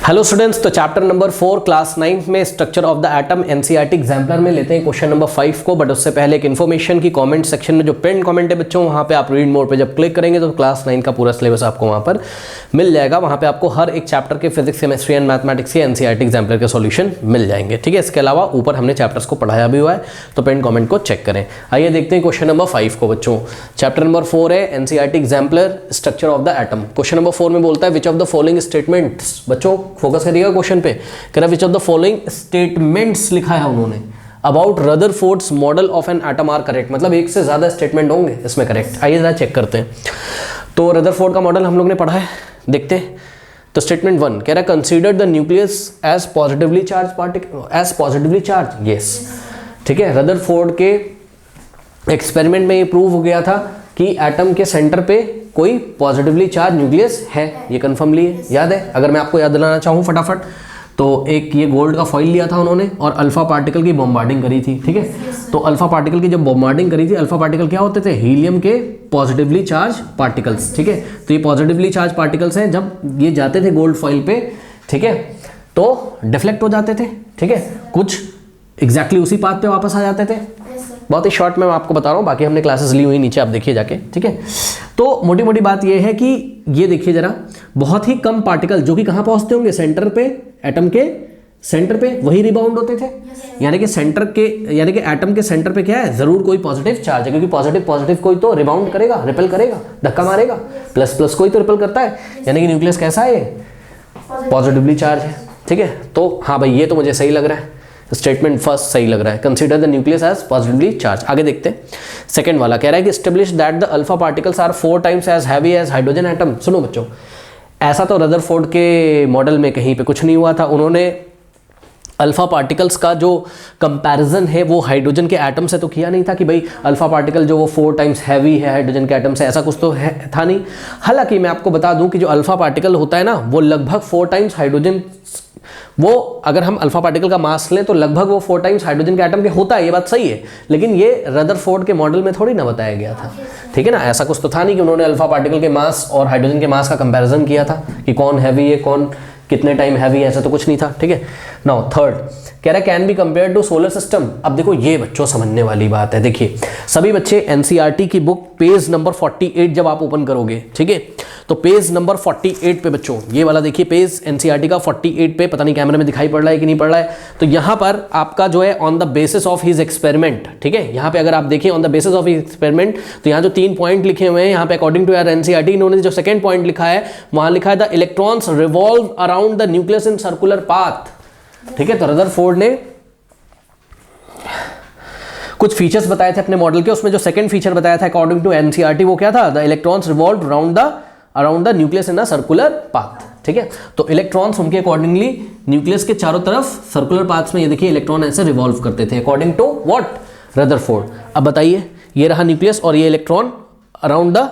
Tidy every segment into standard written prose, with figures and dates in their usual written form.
Hello students, तो chapter number 4 class 9 में structure of the atom NCERT exemplar में लेते हैं क्वेश्चन नंबर 5 को। बट उससे पहले एक इन्फॉर्मेशन की कमेंट सेक्शन में जो पिन कमेंट है बच्चों, वहाँ पे आप रीड मोड पे जब क्लिक करेंगे तो क्लास 9 का पूरा सिलेबस आपको वहाँ पर मिल जाएगा। वहाँ पे आपको हर एक चैप्टर के फिजिक्स, केमिस्ट्री एंड मैथमेटिक्स के एनसीईआरटी एग्जाम्पलर के सॉल्यूशन मिल जाएंगे। ठीक है, इसके अलावा ऊपर हमने चैप्टर्स को पढ़ाया भी हुआ है, तो पिन कमेंट को चेक करें। आइए देखते हैं क्वेश्चन नंबर 5 को बच्चों। चैप्टर नंबर 4 है NCERT exemplar structure of the atom. Question number 4 में बोलता है which of the following statements, बच्चों फोकस करिएगा क्वेश्चन पे, कह रहा which of the following statements लिखा है उन्होंने about Rutherford's model of an atom are correct. मतलब एक से ज्यादा स्टेटमेंट होंगे इसमें करेक्ट। आइए जरा चेक करते हैं। तो रदरफोर्ड का मॉडल हम लोग ने पढ़ा है, देखते हैं। तो स्टेटमेंट 1 कह रहा है consider the nucleus as positively charge particle, as positively charge. Yes, ठीक है। रदरफोर्ड के एक्सपेरिमेंट में ये प्रूव हो गया था कि एटम के सेंटर पे कोई पॉजिटिवली चार्ज न्यूक्लियस है, ये कंफर्म लिए, याद है। अगर मैं आपको याद दिलाना चाहूँ फटाफट, तो एक ये गोल्ड का फॉइल लिया था उन्होंने और अल्फा पार्टिकल की बॉम्बार्डिंग करी थी। ठीक है, तो अल्फा पार्टिकल की जब बॉम्बार्डिंग करी थी, अल्फा पार्टिकल क्या होते थे? हीलियम के पॉजिटिवली चार्ज पार्टिकल्स। ठीक है, तो ये पॉजिटिवली चार्ज पार्टिकल्स हैं, जब ये जाते थे गोल्ड फॉइल पे, ठीक है, तो डिफ्लेक्ट हो जाते थे। ठीक है, कुछ एग्जैक्टली उसी पाथ पे वापस आ जाते थे। बहुत ही शॉर्ट में मैं आपको बता रहा हूँ, बाकी हमने क्लासेस ली हुई नीचे आप देखिए जाके। ठीक है, तो मोटी मोटी बात ये है कि ये देखिए जरा, बहुत ही कम पार्टिकल जो कि कहाँ पहुंचते होंगे? सेंटर पे, एटम के सेंटर पे, वही रिबाउंड होते थे। यानी कि सेंटर के, यानी कि एटम के सेंटर पे क्या है? जरूर कोई पॉजिटिव चार्ज है, क्योंकि पॉजिटिव कोई तो रिबाउंड करेगा, रिपेल करेगा, धक्का मारेगा। प्लस कोई तो रिपेल करता है, यानी कि न्यूक्लियस कैसा है? पॉजिटिवली चार्ज है। ठीक है, तो हाँ भाई ये तो मुझे सही लग रहा है, स्टेटमेंट फर्स्ट सही लग रहा है, consider the nucleus as positively charge. आगे देखते हैं। सेकंड वाला कह रहा है कि establish that the alpha particles are 4 times as heavy as hydrogen atom. सुनो बच्चों, ऐसा तो रदरफोर्ड के मॉडल में कहीं पे कुछ नहीं हुआ था। उन्होंने अल्फा पार्टिकल्स का जो कंपैरिजन है वो हाइड्रोजन के एटम से तो किया नहीं था कि भाई अल्फा पार्टिकल जो वो 4 टाइम्स हैवी है हाइड्रोजन के एटम से, ऐसा कुछ तो है था नहीं। हालांकि मैं आपको बता दूं कि जो अल्फा पार्टिकल होता है ना, वो लगभग 4 टाइम्स हाइड्रोजन, वो अगर हम अल्फा पार्टिकल का मास लें तो लगभग वो 4 टाइम्स हाइड्रोजन के एटम के होता है, ये बात सही है। लेकिन ये रदरफोर्ड के मॉडल में थोड़ी ना बताया गया था। ठीक है ना, ऐसा कुछ तो था नहीं कि उन्होंने अल्फा पार्टिकल के मास और हाइड्रोजन के मास का कंपैरिजन किया था कि कौन हैवी है, कौन कितने टाइम हैवी है, ऐसा तो कुछ नहीं था। ठीक है, नाउ थर्ड कह रहा है can be compare to solar system. अब देखो ये बच्चों समझने वाली बात है। देखिए सभी बच्चे एनसीईआरटी की बुक पेज नंबर 48 जब आप ओपन करोगे, ठीक है, तो पेज नंबर 48 पे बच्चों, ये वाला देखिए पेज एनसीईआरटी का 48 पे, पता नहीं कैमरे में दिखाई पड़ रहा है कि नहीं पड़ रहा है, तो यहाँ पर आपका जो है on the basis of his experiment. ठीक है, यहाँ पे अगर आप देखें on the basis of his experiment, तो यहाँ जो 3 पॉइंट लिखे हुए हैं, यहाँ पे अकॉर्डिंग टू यार एनसीईआरटी, इन्होंने जो सेकंड पॉइंट लिखा है वहां लिखा है the electrons revolve around the nucleus in circular path. ठीक है, तो रदरफोर्ड ने कुछ फीचर्स बताए थे अपने मॉडल के, उसमें जो सेकंड फीचर बताया था अकॉर्डिंग टू एनसीईआरटी वो क्या था? The electrons revolve around the nucleus in a circular path. ठीक है, तो इलेक्ट्रॉन्स उनके अकॉर्डिंगली न्यूक्लियस के चारों तरफ सर्कुलर पाथ्स में, ये देखिए इलेक्ट्रॉन ऐसे रिवॉल्व करते थे अकॉर्डिंग टू व्हाट? रदरफोर्ड। अब बताइए, ये रहा न्यूक्लियस और ये electron around the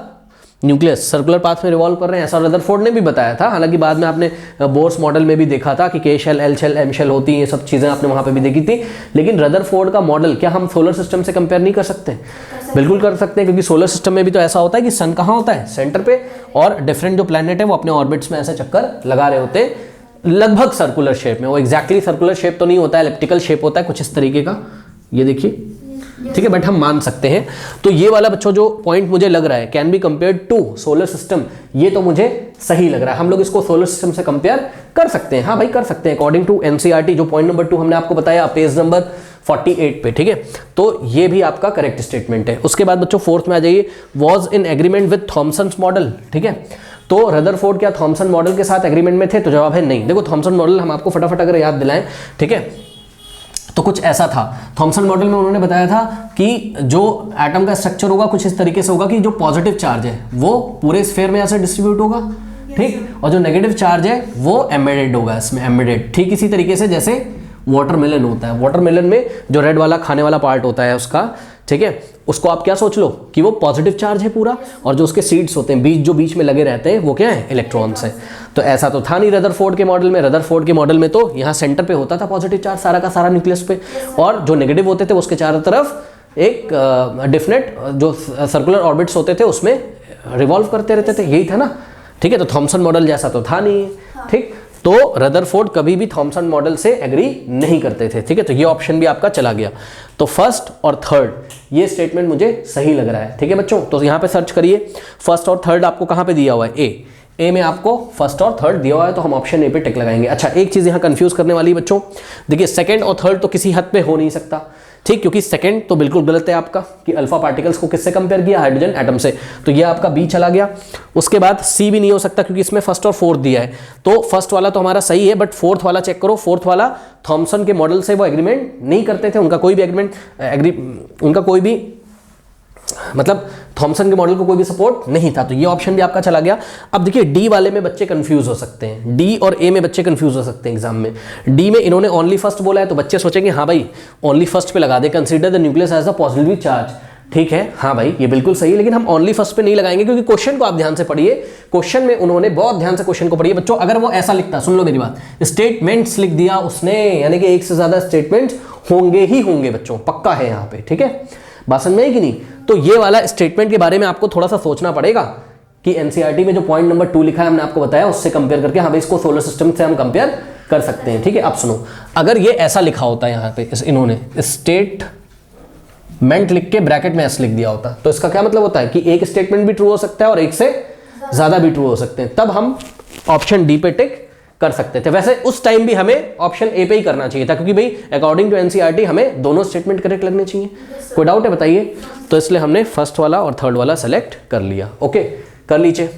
nucleus circular path में रिवॉल्व कर रहे हैं, ऐसा रदरफोर्ड ने भी बताया था। हालांकि बाद में आपने बोर्स मॉडल में भी देखा था कि K shell, L shell, M shell होती हैं, ये सब चीजें आपने वहां पे भी देखी थी। लेकिन रदरफोर्ड का मॉडल क्या हम सोलर सिस्टम से कंपेयर नहीं कर सकते? बिल्कुल कर सकते हैं, क्योंकि सोलर सिस्टम में भी तो ऐसा होता है कि सन कहाँ होता है? सेंटर पे, और डिफरेंट जो प्लैनेट है वो अपने ऑर्बिट्स में ऐसे चक्कर लगा रहे होते हैं, लगभग सर्कुलर शेप में। वो एग्जैक्टली सर्कुलर शेप तो नहीं होता है, एलिप्टिकल शेप होता है कुछ इस तरीके का, ये देखिए। ठीक है, बट हम मान सकते हैं। तो ये वाला बच्चों जो पॉइंट मुझे लग रहा है can be compared to solar system, ये तो मुझे सही लग रहा है। हम लोग इसको सोलर सिस्टम से कंपेयर कर सकते हैं। हाँ भाई कर सकते हैं, अकॉर्डिंग टू एनसीईआरटी। जो पॉइंट नंबर 2 हमने आपको बताया पेज नंबर 48 पे। ठीक है, तो ये भी आपका करेक्ट स्टेटमेंट है। उसके बाद बच्चों फोर्थ में आ जाइए, was in agreement with Thomson's model. ठीक है, तो रदरफोर्ड क्या थॉमसन मॉडल के साथ एग्रीमेंट में थे? तो जवाब है नहीं। देखो थॉमसन मॉडल हम आपको फटाफट अगर याद दिलाएं, ठीक है, तो कुछ ऐसा था। थॉमसन मॉडल में उन्होंने बताया था कि जो एटम का स्ट्रक्चर होगा कुछ इस तरीके से होगा कि जो पॉजिटिव चार्ज है वो पूरे स्फीयर में ऐसे डिस्ट्रीब्यूट होगा, ठीक, और जो नेगेटिव चार्ज है वो एम्बेडेड होगा इसमें, एम्बेडेड। ठीक इसी तरीके से जैसे वाटरमेलन होता है, वाटरमेलन में जो रेड वाला खाने वाला पार्ट होता है उसका, ठीक है, उसको आप क्या सोच लो कि वो पॉजिटिव चार्ज है पूरा, और जो उसके सीड्स होते हैं, बीज जो बीच में लगे रहते हैं, वो क्या है? इलेक्ट्रॉन्स है। तो ऐसा तो था नहीं रदरफोर्ड के मॉडल में। रदरफोर्ड के मॉडल में तो यहाँ सेंटर पे होता था पॉजिटिव चार्ज सारा का सारा न्यूक्लियस पे, और जो नेगेटिव होते थे उसके चारों तरफ एक डिफरेंट जो सर्कुलर ऑर्बिट्स होते थे उसमें रिवॉल्व करते रहते थे, यही था ना। ठीक है, तो थॉमसन मॉडल जैसा तो था नहीं। ठीक, तो रदरफोर्ड कभी भी थॉमसन मॉडल से एग्री नहीं करते थे, ठीक है। तो ये ऑप्शन भी आपका चला गया। तो फर्स्ट और थर्ड ये स्टेटमेंट मुझे सही लग रहा है, ठीक है बच्चों। तो यहां पे सर्च करिए, फर्स्ट और थर्ड आपको कहां पे दिया हुआ है, ए में आपको फर्स्ट और थर्ड दिया हुआ है, तो हम ऑप्शन ए पे टिक लगाएंगे। अच्छा, एक चीज यहां कंफ्यूज करने वाली बच्चों, देखिए सेकंड और थर्ड तो किसी हद पे हो नहीं सकता, ठीक, क्योंकि सेकंड तो बिल्कुल गलत है आपका कि अल्फा पार्टिकल्स को किससे कंपेयर किया, हाइड्रोजन एटम से, तो ये आपका बी चला गया। उसके बाद सी भी नहीं हो सकता क्योंकि इसमें फर्स्ट और फोर्थ दिया है, तो फर्स्ट वाला तो हमारा सही है, बट फोर्थ वाला चेक करो, फोर्थ वाला थॉमसन के मॉडल से वो एग्रीमेंट नहीं करते थे, उनका कोई भी मतलब थॉमसन के मॉडल को कोई भी सपोर्ट नहीं था, तो ये ऑप्शन भी आपका चला गया। अब देखिए डी वाले में बच्चे कंफ्यूज हो सकते हैं, डी और ए में बच्चे कंफ्यूज हो सकते हैं एग्जाम में। डी में इन्होंने ओनली फर्स्ट बोला है, तो बच्चे सोचेंगे हाँ भाई ओनली फर्स्ट पे लगा दे, consider the nucleus as a positive charge, ठीक है, हाँ भाई ये बिल्कुल सही है, लेकिन हम ओनली फर्स्ट पे नहीं लगाएंगे क्योंकि क्वेश्चन को आप ध्यान से पढ़िए। क्वेश्चन में उन्होंने बहुत ध्यान से क्वेश्चन को पढ़िए बच्चों। अगर वो ऐसा लिखता, सुन लो मेरी बात, स्टेटमेंट्स लिख दिया उसने, यानी कि एक से ज्यादा स्टेटमेंट्स होंगे ही होंगे बच्चों, पक्का है यहाँ पे, ठीक है, बात समझ में आई कि नहीं। तो ये वाला स्टेटमेंट के बारे में आपको थोड़ा सा सोचना पड़ेगा कि एनसीईआरटी में जो पॉइंट नंबर 2 लिखा है हमने आपको बताया, उससे कंपेयर करके हाँ भाई इसको सोलर सिस्टम से हम कंपेयर कर सकते हैं, ठीक है। अब सुनो, अगर ये ऐसा लिखा होता है यहाँ पे इन्होंने स्टेटमेंट लिख के ब्रैकेट में एस लिख दिया होता, तो इसका क्या मतलब होता है कि एक स्टेटमेंट भी ट्रू हो सकता है और एक से ज्यादा भी ट्रू हो सकते हैं, तब हम ऑप्शन डी पे टिक कर सकते थे। वैसे उस टाइम भी हमें ऑप्शन ए पे ही करना चाहिए था, क्योंकि भाई अकॉर्डिंग टू एनसीईआरटी हमें दोनों स्टेटमेंट करेक्ट लगने चाहिए। कोई डाउट है बताइए? तो इसलिए हमने फर्स्ट वाला और थर्ड वाला सेलेक्ट कर लिया। ओके, कर लीजिए।